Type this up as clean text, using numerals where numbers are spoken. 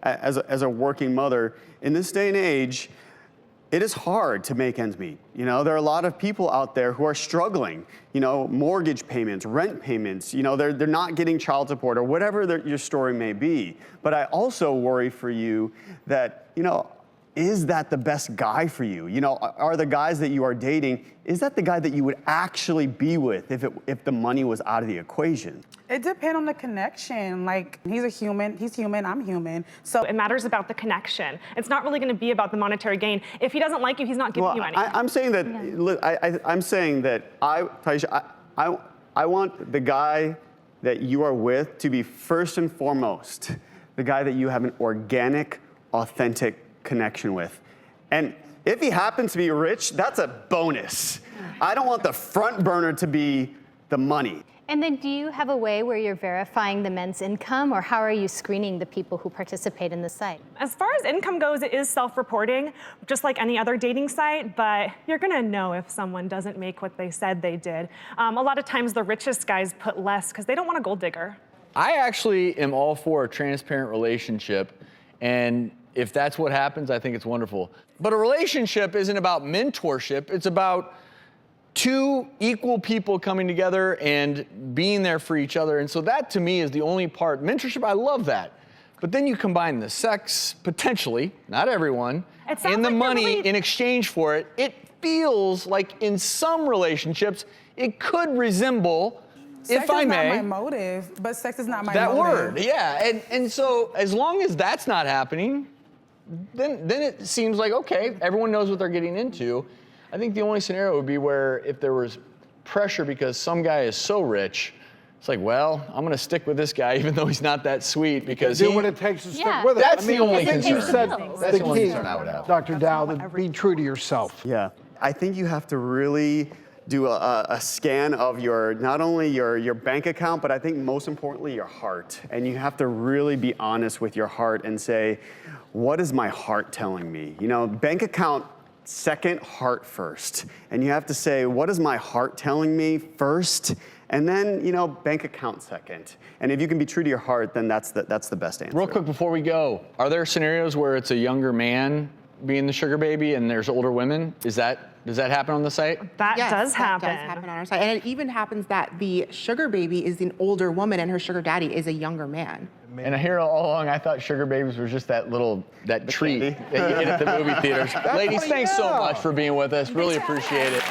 as a working mother, in this day and age, it is hard to make ends meet. You know, there are a lot of people out there who are struggling, you know, mortgage payments, rent payments, you know, they're not getting child support or whatever your story may be. But I also worry for you that, you know, is that the best guy for you? You know, are the guys that you are dating, is that the guy that you would actually be with if the money was out of the equation? It depends on the connection. Like, he's human, I'm human. So It matters about the connection. It's not really going to be about the monetary gain. If he doesn't like you, he's not giving you anything. I'm saying that, I'm saying that Taisha, I want the guy that you are with to be first and foremost the guy that you have an organic, authentic connection with. And if he happens to be rich, that's a bonus. I don't want the front burner to be the money. And then do you have a way where you're verifying the men's income, or how are you screening the people who participate in the site? As far as income goes, it is self-reporting, just like any other dating site, but you're gonna know if someone doesn't make what they said they did. A lot of times the richest guys put less because they don't want a gold digger. I actually am all for a transparent relationship, and if that's what happens, I think it's wonderful. But a relationship isn't about mentorship, it's about two equal people coming together and being there for each other. And so that to me is the only part. Mentorship, I love that. But then you combine the sex, potentially, not everyone, and the money in exchange for it. It feels like in some relationships, it could resemble, if I may. Sex is not my motive, but sex is not my motive. That word, yeah. And so as long as that's not happening, then it seems like, okay, everyone knows what they're getting into. I think the only scenario would be where if there was pressure because some guy is so rich, it's like, well, I'm going to stick with this guy even though he's not that sweet because do what it takes to stick with it. That's the only concern. You said That's the only concern I would have. Dr. Dow, that be true to yourself. Yeah, I think you have to really do a scan of not only your bank account, but I think most importantly your heart. And you have to really be honest with your heart and say, what is my heart telling me? You know, bank account second, heart first. And you have to say, what is my heart telling me first? And then, you know, bank account second. And if you can be true to your heart, then that's the best answer. Real quick before we go, are there scenarios where it's a younger man being the sugar baby and there's older women? Does that happen on the site? That does happen. That does happen on our site. And it even happens that the sugar baby is an older woman and her sugar daddy is a younger man. And here all along, I thought sugar babies was just that treat that you get at the movie theaters. Ladies, thanks so much for being with us. Really appreciate it.